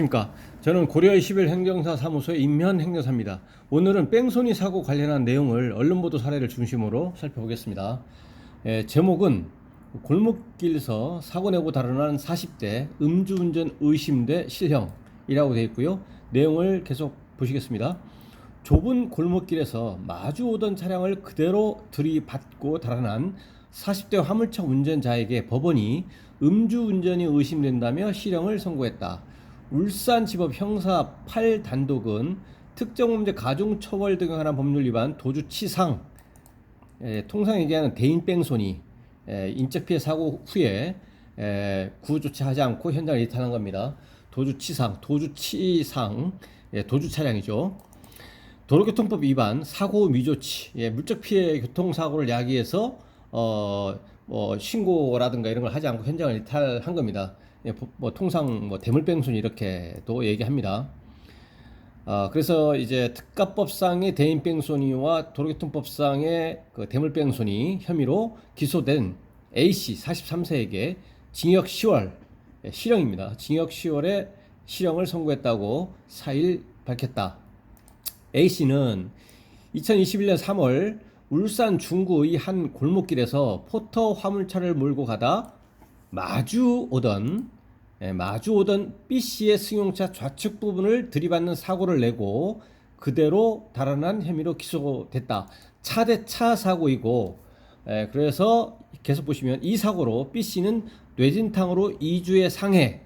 안녕하십니까. 저는 고려의 11 행정사 사무소의 임현 행정사입니다. 오늘은 뺑소니 사고 관련한 내용을 언론보도 사례를 중심으로 살펴보겠습니다. 제목은 골목길에서 사고 내고 달아난 40대 음주운전 의심돼 실형이라고 되어 있고요. 내용을 계속 보시겠습니다. 좁은 골목길에서 마주 오던 차량을 그대로 들이받고 달아난 40대 화물차 운전자에게 법원이 음주운전이 의심된다며 실형을 선고했다. 울산지법 형사 8단독은 특정범죄 가중처벌 등에 관한 법률 위반 도주치상, 통상 얘기하는 대인 뺑소니, 인적피해 사고 후에 구조조치하지 않고 현장을 이탈한 겁니다. 도주치상, 도주 차량이죠. 도로교통법 위반, 사고 미조치, 물적피해 교통사고를 야기해서 신고라든가 이런 걸 하지 않고 현장을 이탈한 겁니다. 통상 대물뺑소니 이렇게도 얘기합니다. 그래서 이제 특가법상의 대인뺑소니와 도로교통법상의 그 대물뺑소니 혐의로 기소된 A씨 43세에게 징역 10월 실형입니다. 징역 10월에 실형을 선고했다고 4일 밝혔다. A씨는 2021년 3월 울산 중구의 한 골목길에서 포터 화물차를 몰고 가다 마주 오던 B씨의 승용차 좌측 부분을 들이받는 사고를 내고 그대로 달아난 혐의로 기소됐다. 차 대 차 사고이고, 그래서 계속 보시면 이 사고로 B씨는 뇌진탕으로 2주의 상해,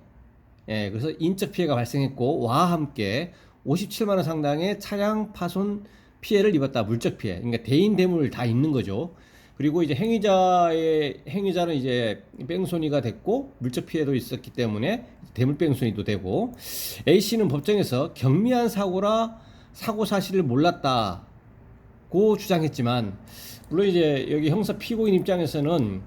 그래서 인적 피해가 발생했고 와 함께 57만 원 상당의 차량 파손 피해를 입었다. 물적 피해. 그러니까 대인 대물 다 있는 거죠. 그리고 이제 행위자는 이제 뺑소니가 됐고 물적 피해도 있었기 때문에 대물 뺑소니도 되고, A 씨는 법정에서 경미한 사고라 사고 사실을 몰랐다고 주장했지만, 물론 이제 여기 형사 피고인 입장에서는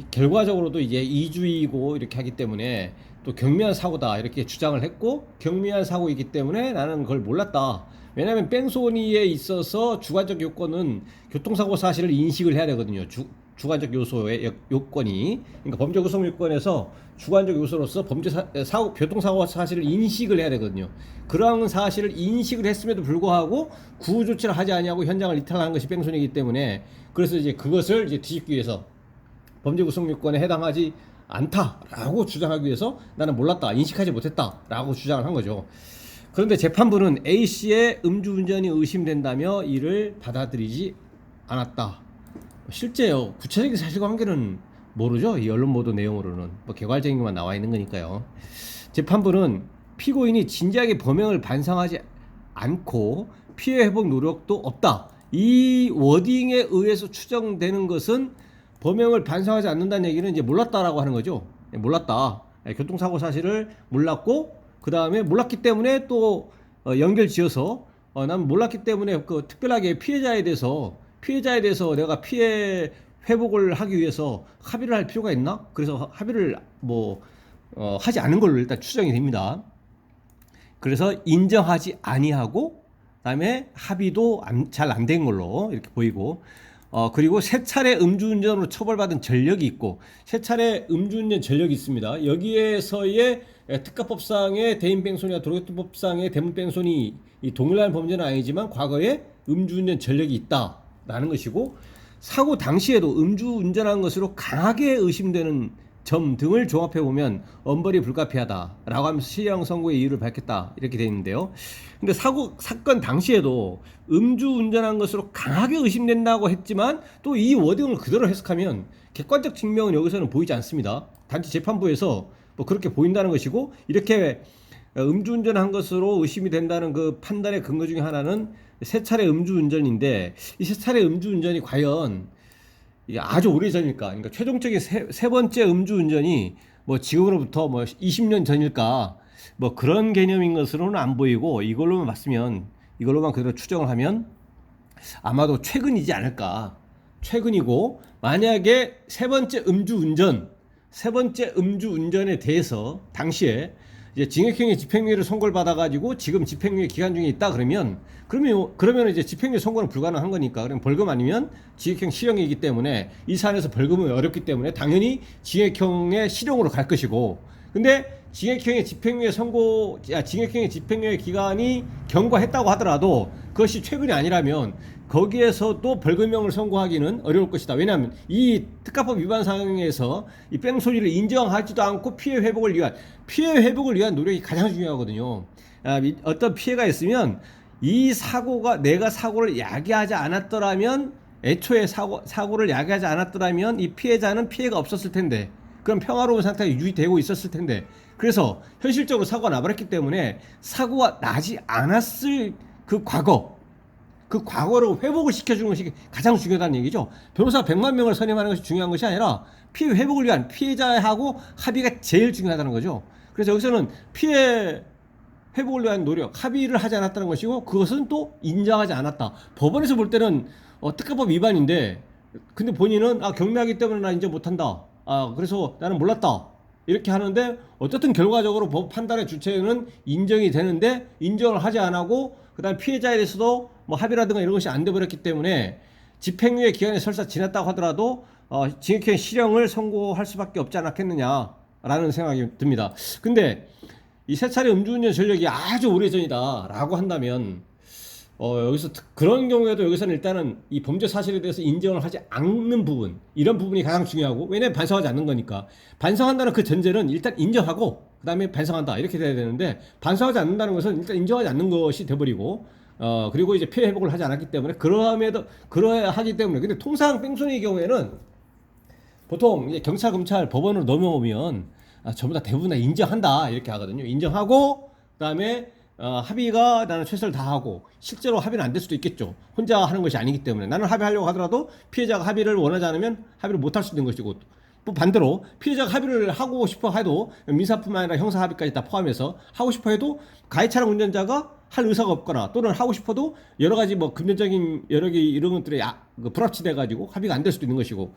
결과적으로도 이제 이주의고 이렇게 하기 때문에 또 경미한 사고다 이렇게 주장을 했고, 경미한 사고이기 때문에 나는 그걸 몰랐다. 왜냐하면 뺑소니에 있어서 주관적 요건은 교통사고 사실을 인식을 해야 되거든요. 주관적 요소의 요건이, 그러니까 범죄 구성 요건에서 주관적 요소로서 교통사고 사실을 인식을 해야 되거든요. 그러한 사실을 인식을 했음에도 불구하고 구호 조치를 하지 아니하고 현장을 이탈한 것이 뺑소니이기 때문에, 그래서 이제 그것을 이제 뒤집기 위해서 범죄 구성 요건에 해당하지 않다라고 주장하기 위해서 나는 몰랐다, 인식하지 못했다라고 주장을 한 거죠. 그런데 재판부는 A씨의 음주운전이 의심된다며 이를 받아들이지 않았다. 실제요, 구체적인 사실관계는 모르죠. 이 언론 보도 내용으로는 개괄적인 것만 나와 있는 거니까요. 재판부는 피고인이 진지하게 범행을 반성하지 않고 피해 회복 노력도 없다. 이 워딩에 의해서 추정되는 것은 범행을 반성하지 않는다는 얘기는 이제 몰랐다라고 하는 거죠. 몰랐다. 교통사고 사실을 몰랐고, 그 다음에 몰랐기 때문에 또 연결 지어서 난 몰랐기 때문에 그 특별하게 피해자에 대해서 내가 피해 회복을 하기 위해서 합의를 할 필요가 있나? 그래서 합의를 하지 않은 걸로 일단 추정이 됩니다. 그래서 인정하지 아니하고, 그다음에 합의도 잘 안 된 걸로 이렇게 보이고, 그리고 세 차례 음주운전으로 처벌받은 전력이 있고, 세 차례 음주운전 전력이 있습니다. 여기에서의 특가법상의 대인뺑소니와 도로교통법상의 대물뺑소니, 이 동일한 범죄는 아니지만 과거에 음주운전 전력이 있다라는 것이고, 사고 당시에도 음주운전한 것으로 강하게 의심되는 점 등을 종합해보면 엄벌이 불가피하다라고 하면서 실형 선고의 이유를 밝혔다 이렇게 되어 있는데요. 근데 사건 당시에도 음주운전한 것으로 강하게 의심된다고 했지만 또 이 워딩을 그대로 해석하면 객관적 증명은 여기서는 보이지 않습니다. 단지 재판부에서 그렇게 보인다는 것이고, 이렇게 음주운전한 것으로 의심이 된다는 그 판단의 근거 중에 하나는 세 차례 음주운전인데, 이 세 차례 음주운전이 과연 이게 아주 오래전일까? 그러니까 최종적인 세 번째 음주운전이 지금으로부터 20년 전일까? 그런 개념인 것으로는 안 보이고, 이걸로만 그대로 추정을 하면 아마도 최근이지 않을까? 최근이고, 만약에 세 번째 음주운전에 대해서 당시에 이제 징역형의 집행유예를 선고를 받아가지고 지금 집행유예 기간 중에 있다 그러면 이제 집행유예 선고는 불가능한 거니까, 그럼 벌금 아니면 징역형 실형이기 때문에 이 사안에서 벌금은 어렵기 때문에 당연히 징역형의 실형으로 갈 것이고, 근데 징역형의 집행유예 징역형의 집행유예 기간이 경과했다고 하더라도 그것이 최근이 아니라면 거기에서도 벌금형을 선고하기는 어려울 것이다. 왜냐하면 이 특가법 위반 사항에서 이 뺑소니를 인정하지도 않고 피해 회복을 위한 노력이 가장 중요하거든요. 어떤 피해가 있으면 이 사고가 내가 사고를 야기하지 않았더라면 애초에 사고를 야기하지 않았더라면 이 피해자는 피해가 없었을 텐데 그럼 평화로운 상태가 유지되고 있었을 텐데 그래서 현실적으로 사고가 나버렸기 때문에 사고가 나지 않았을 그 과거를 회복을 시켜주는 것이 가장 중요하다는 얘기죠. 변호사 100만 명을 선임하는 것이 중요한 것이 아니라 피해 회복을 위한 피해자하고 합의가 제일 중요하다는 거죠. 그래서 여기서는 피해 회복을 위한 노력, 합의를 하지 않았다는 것이고 그것은 또 인정하지 않았다. 법원에서 볼 때는 특가법 위반인데 근데 본인은 경미하기 때문에 나 인정 못한다. 그래서 나는 몰랐다. 이렇게 하는데 어쨌든 결과적으로 법 판단의 주체는 인정이 되는데 인정을 하지 않고 그다음 피해자에 대해서도 뭐 합의라든가 이런 것이 안 돼버렸기 때문에 집행유예 기간이 설사 지났다고 하더라도 징역형 실형을 선고할 수밖에 없지 않았겠느냐라는 생각이 듭니다. 근데 이 세 차례 음주운전 전력이 아주 오래전이다라고 한다면 여기서 그런 경우에도 여기서는 일단은 이 범죄 사실에 대해서 인정을 하지 않는 부분 이런 부분이 가장 중요하고 왜냐면 반성하지 않는 거니까 반성한다는 그 전제는 일단 인정하고 그 다음에 반성한다 이렇게 돼야 되는데 반성하지 않는다는 것은 일단 인정하지 않는 것이 돼버리고 그리고 이제 피해 회복을 하지 않았기 때문에 그러해야 하기 때문에 근데 통상 뺑소니의 경우에는 보통 이제 경찰 검찰 법원으로 넘어오면 전부 다 대부분 다 인정한다 이렇게 하거든요. 인정하고 그다음에 합의가 나는 최선을 다하고 실제로 합의는 안 될 수도 있겠죠. 혼자 하는 것이 아니기 때문에 나는 합의하려고 하더라도 피해자가 합의를 원하지 않으면 합의를 못 할 수 있는 것이고 또 반대로 피해자가 합의를 하고 싶어 해도 민사뿐만 아니라 형사 합의까지 다 포함해서 하고 싶어 해도 가해 차량 운전자가 할 의사가 없거나 또는 하고 싶어도 여러 가지 뭐 금전적인 여러 개 이런 것들이 불합치돼 가지고 합의가 안 될 수도 있는 것이고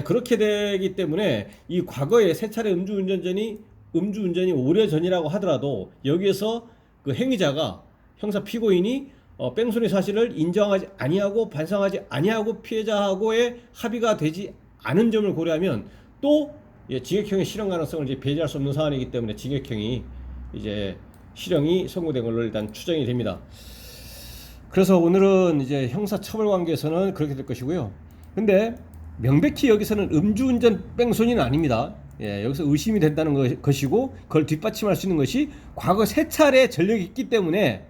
그렇게 되기 때문에 이 과거에 세 차례 음주운전이 오래 전이라고 하더라도 여기에서 그 행위자가 형사 피고인이 뺑소니 사실을 인정하지 아니하고 반성하지 아니하고 피해자하고의 합의가 되지 않은 점을 고려하면 또 징역형의 실형 가능성을 이제 배제할 수 없는 사안이기 때문에 징역형이 이제 실형이 선고된 걸로 일단 추정이 됩니다. 그래서 오늘은 이제 형사 처벌 관계에서는 그렇게 될 것이고요. 근데 명백히 여기서는 음주운전 뺑소니는 아닙니다. 여기서 의심이 된다는 것이고 그걸 뒷받침할 수 있는 것이 과거 세 차례 전력이 있기 때문에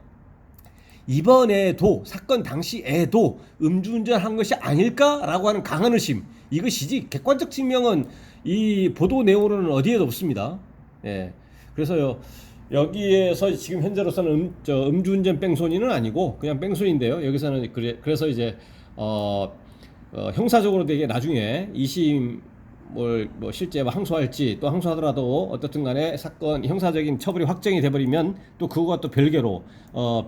이번에도 사건 당시에도 음주운전한 것이 아닐까라고 하는 강한 의심 이것이지 객관적 증명은 이 보도 내용으로는 어디에도 없습니다. 그래서요 여기에서 지금 현재로서는 음주운전 뺑소니는 아니고 그냥 뺑소니인데요. 여기서는 그래서 이제 형사적으로 되게 나중에 2심 뭐 실제 항소할지 또 항소하더라도 어떻든 간에 사건 형사적인 처벌이 확정이 돼버리면 또 그거와 또 별개로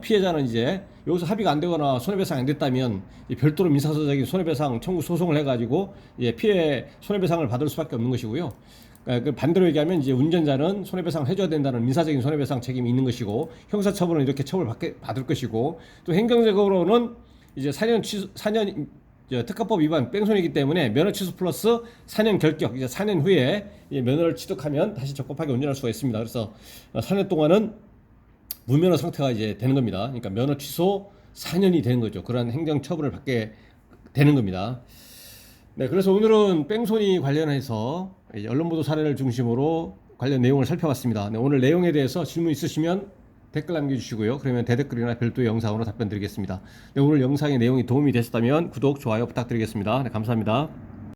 피해자는 이제 여기서 합의가 안 되거나 손해배상이 안 됐다면 별도로 민사소송적인 손해배상 청구 소송을 해가지고 피해 손해배상을 받을 수밖에 없는 것이고요. 그 반대로 얘기하면 이제 운전자는 손해배상을 해줘야 된다는 민사적인 손해배상 책임이 있는 것이고 형사처벌은 이렇게 받을 것이고 또 행정적으로는 이제 4년 특가법 위반 뺑소니이기 때문에 면허 취소 플러스 4년 결격 이제 4년 후에 면허를 취득하면 다시 적법하게 운전할 수가 있습니다. 그래서 4년 동안은 무면허 상태가 이제 되는 겁니다. 그러니까 면허 취소 4년이 되는 거죠. 그런 행정 처벌을 받게 되는 겁니다. 네, 그래서 오늘은 뺑소니 관련해서 언론 보도 사례를 중심으로 관련 내용을 살펴봤습니다. 네, 오늘 내용에 대해서 질문 있으시면 댓글 남겨주시고요. 그러면 대댓글이나 별도의 영상으로 답변 드리겠습니다. 네, 오늘 영상의 내용이 도움이 되셨다면 구독, 좋아요 부탁드리겠습니다. 네, 감사합니다.